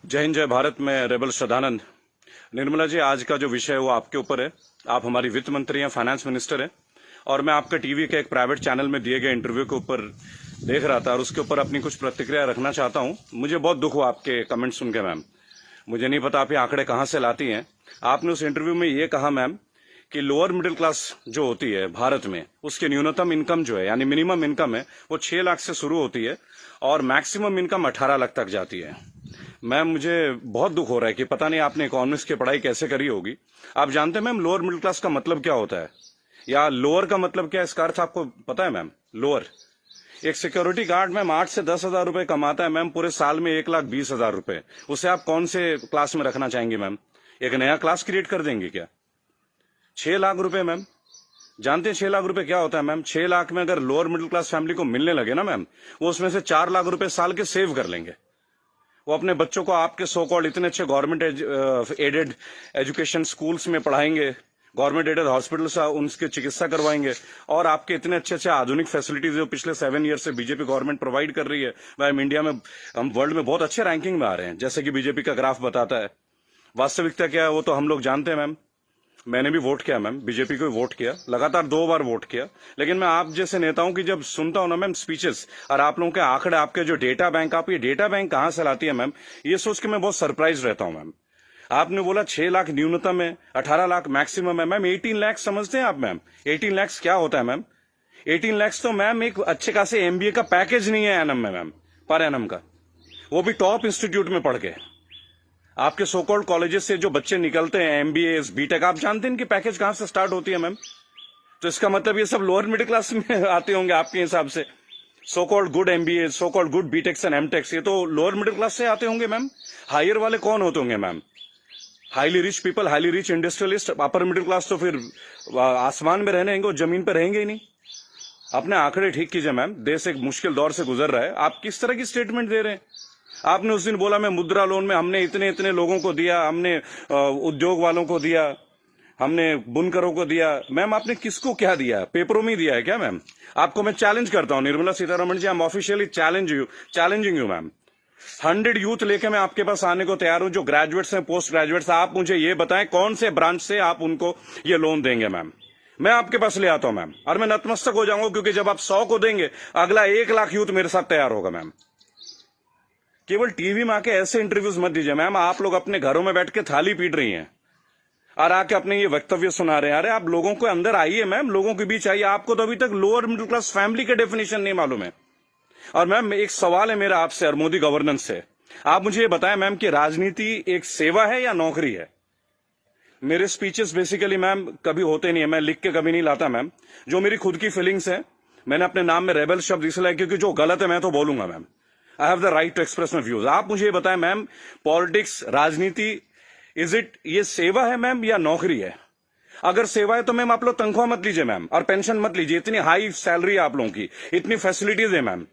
जय हिंद जय भारत। मैं रेबल श्रद्धानंद। निर्मला जी, आज का जो विषय है वो आपके ऊपर है। आप हमारी वित्त मंत्री हैं, फाइनेंस मिनिस्टर हैं, और मैं आपका टीवी के एक प्राइवेट चैनल में दिए गए इंटरव्यू के ऊपर देख रहा था और उसके ऊपर अपनी कुछ प्रतिक्रिया रखना चाहता हूं। मुझे बहुत दुख हुआ आपके कमेंट सुन के मैम। मुझे नहीं पता आप ये आंकड़े कहां से लाती हैं। आपने उस इंटरव्यू में ये कहा मैम कि लोअर मिडिल क्लास जो होती है भारत में, उसकी न्यूनतम इनकम जो है यानी मिनिमम इनकम है वो 6 लाख से शुरू होती है और मैक्सिमम इनकम 18 लाख तक जाती है। मैम, मुझे बहुत दुख हो रहा है कि पता नहीं आपने इकोनॉमिक्स की पढ़ाई कैसे करी होगी। आप जानते हैं मैम लोअर मिडिल क्लास का मतलब क्या होता है, या लोअर का मतलब क्या है, इसका अर्थ आपको पता है मैम? लोअर, एक सिक्योरिटी गार्ड मैम 8 से 10 हजार रुपए कमाता है मैम, पूरे साल में 1,20,000 रुपए। उसे आप कौन से क्लास में रखना चाहेंगे मैम? एक नया क्लास क्रिएट कर देंगे क्या? 6 लाख रुपए मैम, जानते हैं 6 लाख रुपए क्या होता है मैम? 6 लाख में अगर लोअर मिडिल क्लास फैमिली को मिलने लगे ना मैम, वो उसमें से 4 लाख रुपए साल के सेव कर लेंगे। वो अपने बच्चों को आपके सो कॉल्ड इतने अच्छे गवर्नमेंट एडेड एजुकेशन स्कूल्स में पढ़ाएंगे, गवर्नमेंट एडेड हॉस्पिटल से उनकी चिकित्सा करवाएंगे, और आपके इतने अच्छे अच्छे आधुनिक फैसिलिटीज जो पिछले 7 ईयर से बीजेपी गवर्नमेंट प्रोवाइड कर रही है, वह हम इंडिया में, हम वर्ल्ड में बहुत अच्छे रैंकिंग में आ रहे हैं, जैसे कि बीजेपी का ग्राफ बताता है। वास्तविकता क्या है वो तो हम लोग जानते हैं मैम। मैंने भी वोट किया मैम, बीजेपी को भी वोट किया, लगातार 2 बार वोट किया। लेकिन मैं आप जैसे नेताओं की जब सुनता हूं ना मैम स्पीचेस, और आप लोगों के आंकड़े, आपके जो डेटा बैंक, आप ये डेटा बैंक कहां से लाती है मैम, ये सोच के मैं बहुत सरप्राइज रहता हूं मैम। आपने बोला 6 लाख न्यूनतम है, 18 लाख मैक्सिमम है मैम। 18 लाख समझते हैं आप मैम? 18 लाख क्या होता है मैम? 18 लाख तो मैम एक अच्छे खासे एमबीए का पैकेज नहीं है एनम में मैम, पर एनम का, वो भी टॉप इंस्टीट्यूट में पढ़ के। आपके सो कॉल्ड कॉलेजेस से जो बच्चे निकलते हैं एमबीए बीटेक, आप जानते हैं इनकी पैकेज कहां से स्टार्ट होती है मैम? तो इसका मतलब ये सब लोअर मिडिल क्लास में आते होंगे आपके हिसाब से। So called good MBA, so called good BTechs and MTechs, ये तो लोअर मिडिल क्लास से आते होंगे मैम। हायर वाले कौन होते होंगे ma'am? Highly rich people, highly rich industrialist. Upper middle class तो फिर आसमान में रहने और जमीन पर रहेंगे ही नहीं। अपने आंकड़े ठीक कीजिए मैम, देश एक मुश्किल दौर से गुजर रहा है। आप किस तरह की स्टेटमेंट दे रहे हैं? आपने उस दिन बोला मैं मुद्रा लोन में हमने इतने इतने लोगों को दिया, हमने उद्योग वालों को दिया, हमने बुनकरों को दिया। मैम आपने किसको क्या दिया? पेपरों में दिया है क्या मैम? आपको मैं चैलेंज करता हूं Nirmala Sitharaman ji, I am officially challenging you ma'am. 100 youth लेके मैं आपके पास आने को तैयार हूं, जो ग्रेजुएट्स हैं, पोस्ट ग्रेजुएट्स। आप मुझे ये बताएं कौन से ब्रांच से आप उनको ये लोन देंगे मैम? मैं आपके पास ले आता हूं मैम, और मैं नतमस्तक हो जाऊंगा, क्योंकि जब आप 100 को देंगे, अगला 1 लाख यूथ मेरे साथ तैयार होगा मैम। केवल टीवी में आके ऐसे इंटरव्यूज मत दीजिए मैम। आप लोग अपने घरों में बैठ के थाली पीट रही हैं और आके अपने ये वक्तव्य सुना रहे हैं। अरे आप लोगों को अंदर आइए मैम, लोगों के बीच आइए। आपको तो अभी तक लोअर मिडिल क्लास फैमिली के डेफिनेशन नहीं मालूम है। और मैम एक सवाल है मेरा आपसे और मोदी गवर्नेंस से, आप मुझे ये बताएं मैम कि राजनीति एक सेवा है या नौकरी है? मेरे स्पीचेस बेसिकली मैम कभी होते नहीं है, मैं लिख के कभी नहीं लाता मैम। जो मेरी खुद की फीलिंग्स है, मैंने अपने नाम में रेबल शब्द इसलिए क्योंकि जो गलत है मैं तो बोलूंगा ma'am. I have the right to express my views. आप मुझे ये बताएं मैम, पॉलिटिक्स, राजनीति, इज इट ये सेवा है मैम या नौकरी है? अगर सेवा है तो मैम आप लोग तनख्वाह मत लीजिए मैम, और पेंशन मत लीजिए। इतनी हाई सैलरी है आप लोगों की, इतनी फैसिलिटीज है मैम,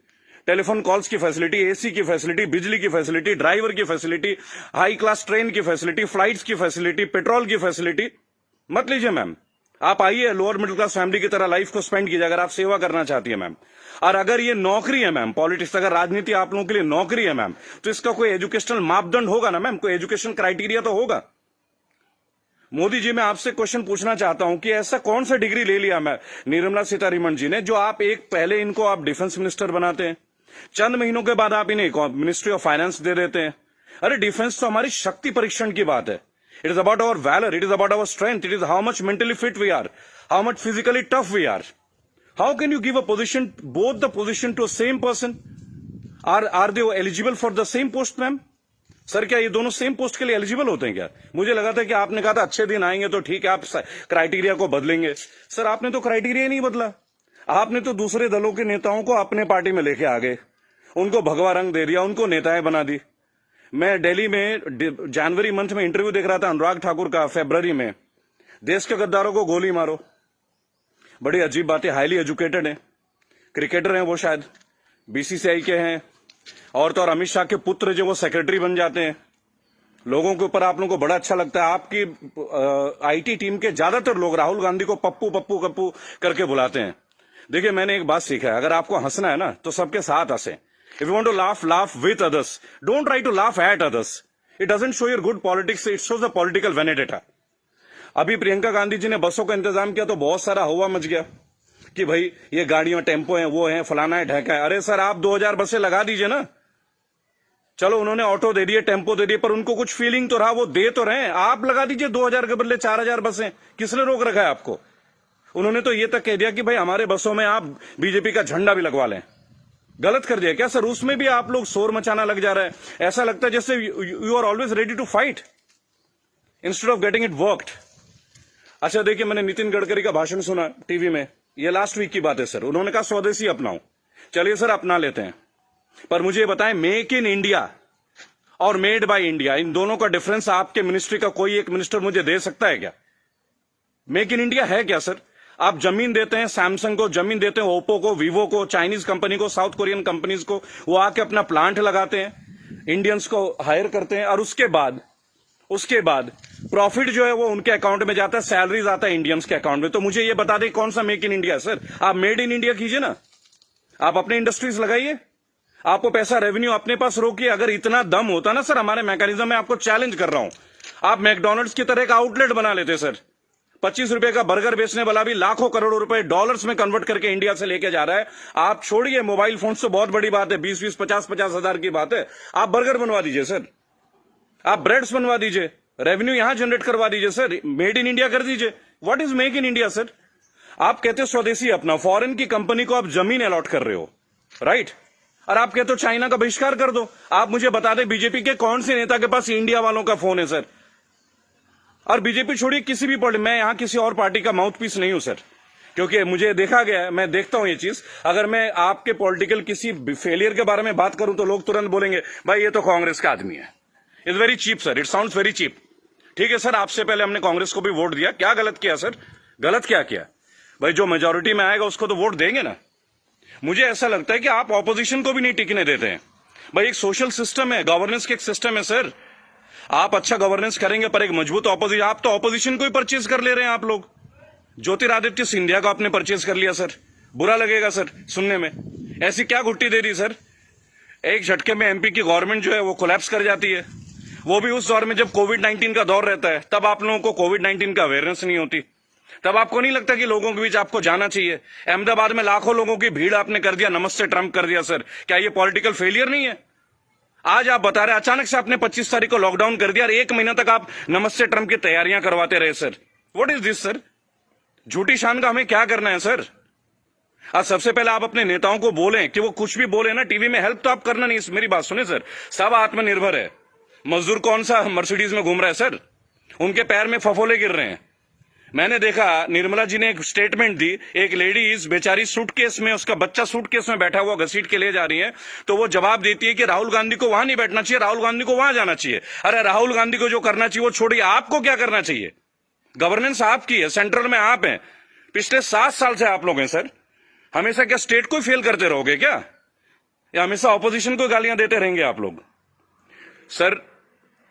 टेलीफोन कॉल्स की फैसिलिटी, एसी की फैसिलिटी, बिजली की फैसिलिटी, ड्राइवर की फैसिलिटी, हाई क्लास ट्रेन की फैसिलिटी, फ्लाइट्स की फैसिलिटी, पेट्रोल की फैसिलिटी। मत लीजिए मैम। आप आइए लोअर मिडिल क्लास फैमिली की तरह लाइफ को स्पेंड कीजिए अगर आप सेवा करना चाहती है मैम। और अगर ये नौकरी है मैम, पॉलिटिक्स, अगर राजनीति आप लोगों के लिए नौकरी है मैम, तो इसका कोई एजुकेशनल मापदंड होगा ना मैम, कोई एजुकेशन क्राइटेरिया तो होगा। मोदी जी, मैं आपसे क्वेश्चन पूछना चाहता हूं कि ऐसा कौन सा डिग्री ले लिया मैं निर्मला सीतारमण जी ने, जो आप एक पहले इनको आप डिफेंस मिनिस्टर बनाते हैं, चंद महीनों के बाद आप इन्हें मिनिस्ट्री ऑफ फाइनेंस दे देते हैं। अरे डिफेंस तो हमारी शक्ति परीक्षण की बात है। It is about our valor. It is about our strength. It is how much mentally fit we are, how much physically tough we are. How can you give a position, both the position, to a same person? Are they eligible for the same post, ma'am? Sir क्या ये दोनों same post के लिए eligible होते हैं क्या? मुझे लगा था कि आपने कहा था अच्छे दिन आएंगे तो ठीक है, आप क्राइटेरिया को बदलेंगे। सर आपने तो क्राइटेरिया ही नहीं बदला। आपने तो दूसरे दलों के नेताओं को अपने पार्टी में लेके आ गए, उनको भगवा रंग दे दिया, उनको नेताएं बना दी। मैं दिल्ली में जनवरी मंथ में इंटरव्यू देख रहा था अनुराग ठाकुर का, फरवरी में, देश के गद्दारों को गोली मारो। बड़ी अजीब बात है, हाईली एजुकेटेड है, क्रिकेटर हैं वो, शायद बीसीसीआई के हैं, और तो और अमित शाह के पुत्र जो वो सेक्रेटरी बन जाते हैं। लोगों के ऊपर आप लोगों को बड़ा अच्छा लगता है। आपकी आईटी टीम के ज्यादातर लोग राहुल गांधी को पप्पू पप्पू कप्पू करके बुलाते हैं। देखिए मैंने एक बात सीखा है, अगर आपको हंसना है ना तो सबके साथ हंसे। If you want to laugh, laugh with others. Don't try to laugh at others. It doesn't show your good politics, it shows the political vendetta. अभी प्रियंका गांधी जी ने बसों का इंतजाम किया तो बहुत सारा हवा मच गया कि भाई ये गाड़ियां टेम्पो हैं, वो हैं, फलाना है, ढहका है। अरे सर, आप 2000 बसें लगा दीजिए ना। चलो उन्होंने ऑटो दे दिए, टेम्पो दे दिए, पर उनको कुछ फीलिंग तो रहा, वो दे तो रहे हैं। आप लगा दीजिए 2000 के बदले 4000 बसें। किसने रोक रखा है आपको? उन्होंने तो ये तक कह दिया कि भाई हमारे बसों में आप बीजेपी का झंडा भी लगवा लें। गलत कर दिया क्या सर? उसमें भी आप लोग शोर मचाना लग जा रहा है। ऐसा लगता है जैसे you are always ready to fight instead of getting it worked. अच्छा देखिए, मैंने नितिन गडकरी का भाषण सुना टीवी में, ये लास्ट वीक की बात है सर। उन्होंने कहा स्वदेशी अपनाओ। चलिए सर, अपना लेते हैं, पर मुझे बताएं, मेक इन इंडिया और मेड बाय इंडिया, इन दोनों का डिफरेंस आपके मिनिस्ट्री का कोई एक मिनिस्टर मुझे दे सकता है क्या? मेक इन इंडिया है क्या सर? आप जमीन देते हैं सैमसंग को, जमीन देते हैं ओप्पो को, वीवो को, चाइनीज कंपनी को, साउथ कोरियन कंपनीज को, वो आके अपना प्लांट लगाते हैं, इंडियंस को हायर करते हैं, और उसके बाद प्रॉफिट जो है वो उनके अकाउंट में जाता है, सैलरीज आता है इंडियंस के अकाउंट में। तो मुझे ये बता दें कौन सा मेक इन इंडिया है सर? आप मेड इन इंडिया कीजिए ना, आप अपने इंडस्ट्रीज लगाइए, आपको पैसा रेवेन्यू अपने पास रोकिए। अगर इतना दम होता ना सर हमारे मैकेनिज्म में, आपको चैलेंज कर रहा हूं, आप मैकडोनल्ड्स की तरह एक आउटलेट बना लेते सर। 25 रुपए का बर्गर बेचने वाला भी लाखों करोड़ों रुपए डॉलर्स में कन्वर्ट करके इंडिया से लेके जा रहा है। आप छोड़िए मोबाइल फोन तो बहुत बड़ी बात है, 20-20, 50-50 हजार की बात है। आप बर्गर बनवा दीजिए सर, आप ब्रेड्स बनवा दीजिए, रेवेन्यू यहां जनरेट करवा दीजिए सर, मेड इन इंडिया कर दीजिए। What is make in India sir? आप कहते हो स्वदेशी अपना, फॉरेन की कंपनी को आप जमीन अलॉट कर रहे हो, राइट? और आप कहते हो चाइना का बहिष्कार कर दो। आप मुझे बता दें बीजेपी के कौन से नेता के पास इंडिया वालों का फोन है सर? और बीजेपी छोड़िए, किसी भी पार्टी, मैं यहां किसी और पार्टी का माउथ पीस नहीं हूं सर, क्योंकि मुझे देखा गया है, मैं देखता हूं ये चीज। अगर मैं आपके पॉलिटिकल किसी फेलियर के बारे में बात करूं तो लोग तुरंत बोलेंगे भाई ये तो कांग्रेस का आदमी है। It's very cheap sir, it sounds very cheap. ठीक है सर, आपसे पहले हमने कांग्रेस को भी वोट दिया, क्या गलत किया सर? गलत क्या किया भाई? जो मेजोरिटी में आएगा उसको तो वोट देंगे ना। मुझे ऐसा लगता है कि आप ऑपोजिशन को भी नहीं टिकने देते हैं भाई। एक सोशल सिस्टम है, गवर्नेंस के एक सिस्टम है सर। आप अच्छा गवर्नेंस करेंगे पर एक मजबूत ऑपोजिशन, आप तो ऑपोजिशन को ही परचेज कर ले रहे हैं आप लोग। ज्योतिरादित्य सिंधिया को आपने परचेज कर लिया सर, बुरा लगेगा सर सुनने में। ऐसी क्या गुट्टी दे दी सर? एक झटके में एमपी की गवर्नमेंट जो है वो कोलैप्स कर जाती है, वो भी उस दौर में जब कोविड-19 का दौर रहता है। तब आप लोगों को कोविड-19 का अवेयरनेस नहीं होती, तब आपको नहीं लगता कि लोगों के बीच आपको जाना चाहिए। अहमदाबाद में लाखों लोगों की भीड़ आपने कर दिया, नमस्ते ट्रंप कर दिया सर। क्या ये पॉलिटिकल फेलियर नहीं है? आज आप बता रहे अचानक से आपने 25 तारीख को लॉकडाउन कर दिया और 1 महीना तक आप नमस्ते ट्रंप की तैयारियां करवाते रहे sir. What is this sir? झूठी शान का हमें क्या करना है सर? आज सबसे पहले आप अपने नेताओं को बोलें कि वो कुछ भी बोले ना टीवी में, हेल्प तो आप करना नहीं। मेरी बात सुने सर, सब आत्मनिर्भर है। मजदूर कौन सा मर्सिडीज में घूम रहा है सर? उनके पैर में फफोले गिर रहे हैं। मैंने देखा निर्मला जी ने एक स्टेटमेंट दी, एक लेडीज बेचारी सूटकेस में, उसका बच्चा सूटकेस में बैठा हुआ घसीट के ले जा रही है, तो वो जवाब देती है कि राहुल गांधी को वहां नहीं बैठना चाहिए, राहुल गांधी को वहां जाना चाहिए। अरे राहुल गांधी को जो करना चाहिए वो छोड़िए, आपको क्या करना चाहिए? गवर्नेंस आपकी है, सेंट्रल में आप हैं, पिछले 7 साल से आप लोग हैं सर। हमेशा क्या स्टेट को ही फेल करते रहोगे क्या, या हमेशा ऑपोजिशन को गालियां देते रहेंगे आप लोग? सर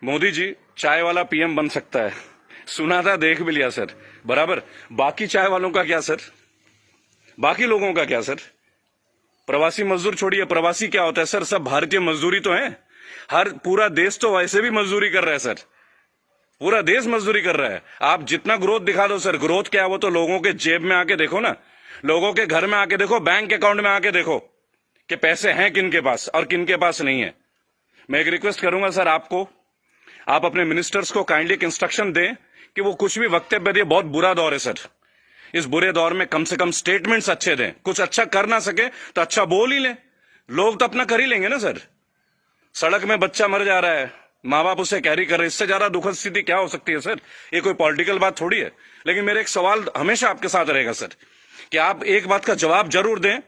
मोदी जी चाय वाला पीएम बन सकता है, सुना था, देख भी लिया सर, बराबर। बाकी चाय वालों का क्या सर? बाकी लोगों का क्या सर? प्रवासी मजदूर छोड़िए, प्रवासी क्या होता है सर? सब भारतीय मजदूरी तो है। हर पूरा देश तो वैसे भी मजदूरी कर रहा है सर, पूरा देश मजदूरी कर रहा है। आप जितना ग्रोथ दिखा दो सर, ग्रोथ क्या है वो तो लोगों के जेब में आके देखो ना, लोगों के घर में आके देखो, बैंक अकाउंट में आके देखो कि पैसे हैं किन के पास और किन के पास नहीं है। मैं एक रिक्वेस्ट करूंगा सर आपको, आप अपने मिनिस्टर्स को काइंडली एक इंस्ट्रक्शन दें कि वो कुछ भी वक्तव्य दे, बहुत बुरा दौर है सर। इस बुरे दौर में कम से कम स्टेटमेंट्स अच्छे दें। कुछ अच्छा कर ना सके तो अच्छा बोल ही लें, लोग तो अपना कर ही लेंगे ना सर। सड़क में बच्चा मर जा रहा है, माँ बाप उसे कैरी कर रहे, इससे ज्यादा दुखद स्थिति क्या हो सकती है सर? ये कोई पॉलिटिकल बात थोड़ी है। लेकिन मेरा एक सवाल हमेशा आपके साथ रहेगा सर, कि आप एक बात का जवाब जरूर दें,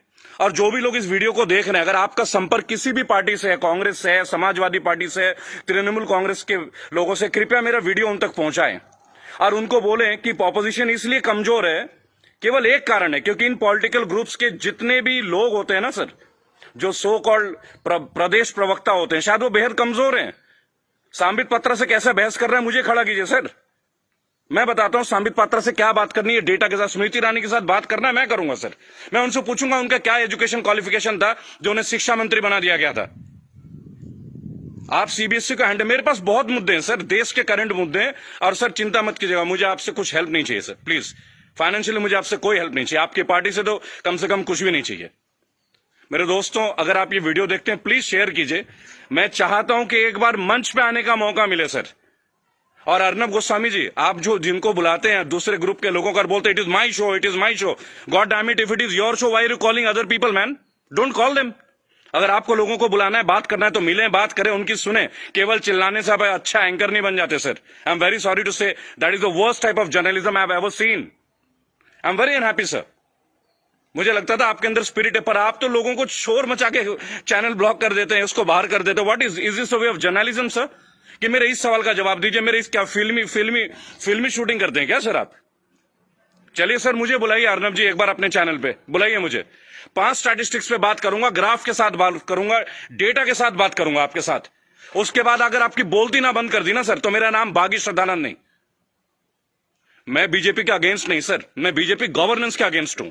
और जो भी लोग इस वीडियो को देख रहे हैं, अगर आपका संपर्क किसी भी पार्टी से है, कांग्रेस से है, समाजवादी पार्टी से है, तृणमूल कांग्रेस के लोगों से, कृपया मेरा वीडियो उन तक पहुंचाएं और उनको बोलें कि ऑपोजिशन इसलिए कमजोर है, केवल एक कारण है, क्योंकि इन पॉलिटिकल ग्रुप्स के जितने भी लोग होते हैं ना सर, जो सो कॉल्ड प्रदेश प्रवक्ता होते हैं, शायद वो बेहद कमजोर हैं। सांबित पात्रा से कैसे बहस कर रहे हैं, मुझे खड़ा कीजिए सर, मैं बताता हूं सांबित पात्रा से क्या बात करनी है, डेटा के साथ, स्मृति ईरानी के साथ बात करना है, मैं करूंगा सर। मैं उनसे पूछूंगा उनका क्या एजुकेशन क्वालिफिकेशन था जो उन्हें शिक्षा मंत्री बना दिया गया था। आप सीबीएसई का हैंडल, मेरे पास बहुत मुद्दे हैं सर, देश के करंट मुद्दे हैं। और सर चिंता मत कीजिएगा, मुझे आपसे कुछ हेल्प नहीं चाहिए सर, प्लीज। फाइनेंशियली मुझे आपसे कोई हेल्प नहीं चाहिए, आपकी पार्टी से तो कम से कम कुछ भी नहीं चाहिए। मेरे दोस्तों, अगर आप ये वीडियो देखते हैं प्लीज शेयर कीजिए। मैं चाहता हूं कि एक बार मंच पे आने का मौका मिले सर। और अर्नब गोस्वामी जी, आप जो जिनको बुलाते हैं दूसरे ग्रुप के लोगों का, बोलते it is my show, it is my show. God damn it, if it is your show, why are you calling other people man? Don't call them. अगर आपको लोगों को बुलाना है, बात करना है, तो मिलें, बात करें, उनकी सुने। केवल चिल्लाने से आप अच्छा एंकर नहीं बन जाते sir. I am very sorry to say, that is the worst type of journalism I have ever seen. I am very unhappy sir. मुझे लगता था आपके अंदर स्पिरिट है, पर आप तो लोगों को शोर मचा के चैनल ब्लॉक कर देते हैं, उसको बाहर कर देते हैं। What is this way of journalism sir? कि मेरे इस सवाल का जवाब दीजिए। मेरे इस क्या फिल्मी शूटिंग करते हैं क्या सर आप? चलिए सर, मुझे बुलाइए अर्नब जी एक बार अपने चैनल पे, बुलाइए मुझे। 5 स्टैटिस्टिक्स पे बात करूंगा, ग्राफ के साथ बात करूंगा, डेटा के साथ बात करूंगा आपके साथ। उसके बाद अगर आपकी बोलती ना बंद कर दी ना सर, तो मेरा नाम बागी श्रद्धानंद नहीं। मैं बीजेपी के अगेंस्ट नहीं सर, मैं बीजेपी गवर्नेंस के अगेंस्ट हूं।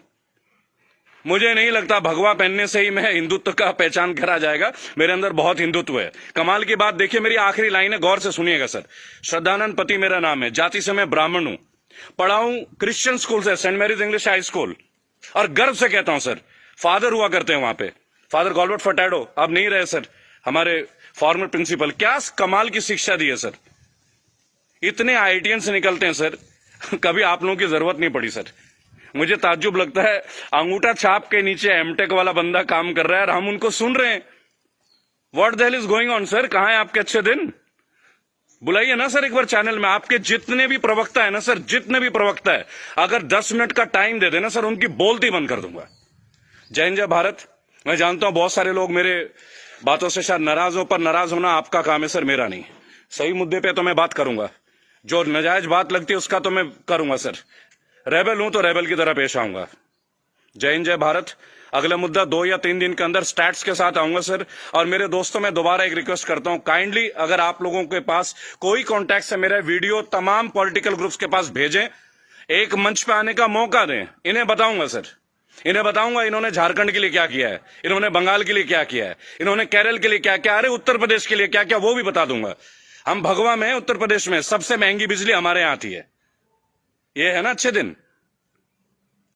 मुझे नहीं लगता भगवा पहनने से ही मैं हिंदुत्व का पहचान करा जाएगा। मेरे अंदर बहुत हिंदुत्व है। कमाल की बात देखिए, मेरी आखिरी लाइन है, गौर से सुनिएगा सर। श्रद्धानंद पति मेरा नाम है, जाति से मैं ब्राह्मण हूं, पढ़ा हूं क्रिश्चियन स्कूल से, Saint Mary's English High School. और गर्व से कहता हूं सर, फादर हुआ करते हैं वहां पे, फादर गॉलबर्ट फर्टैडो, अब नहीं रहे सर, हमारे फॉर्मर प्रिंसिपल। क्या कमाल की शिक्षा दी है सर। इतने आईआईटीएन से निकलते हैं सर, कभी आप लोगों की जरूरत नहीं पड़ी सर। मुझे ताज्जुब लगता है, अंगूठा छाप के नीचे एमटेक वाला बंदा काम कर रहा है और हम उनको सुन रहे हैं। What the hell is going on sir? कहां है आपके अच्छे दिन? बुलाइए ना सर एक बार चैनल में। आपके जितने भी प्रवक्ता है ना सर, जितने भी प्रवक्ता है, अगर 10 मिनट का टाइम दे देना सर, उनकी बोलती बंद कर दूंगा। जय हिंद, जय भारत। मैं जानता हूं बहुत सारे लोग मेरे बातों से शायद नाराज हो, पर नाराज होना आपका काम है सर, मेरा नहीं। सही मुद्दे पे तो मैं बात करूंगा, जो नाजायज बात लगती है उसका तो मैं करूंगा सर। रेबल हूं तो रेबल की तरह पेश आऊंगा। जय हिंद, जय भारत। अगला मुद्दा 2 या 3 दिन के अंदर स्टैट्स के साथ आऊंगा सर। और मेरे दोस्तों, मैं दोबारा एक रिक्वेस्ट करता हूं, काइंडली अगर आप लोगों के पास कोई कॉन्टैक्ट है, मेरा वीडियो तमाम पॉलिटिकल ग्रुप्स के पास भेजें, एक मंच पे आने का मौका दें। इन्हें बताऊंगा सर, इन्हें बताऊंगा इन्होंने झारखंड के लिए क्या किया है, इन्होंने बंगाल के लिए क्या किया है, इन्होंने केरल के लिए क्या किया, अरे उत्तर प्रदेश के लिए क्या क्या, वो भी बता दूंगा। हम भगवा में, उत्तर प्रदेश में सबसे महंगी बिजली हमारे यहां आती है। ये है ना अच्छे दिन।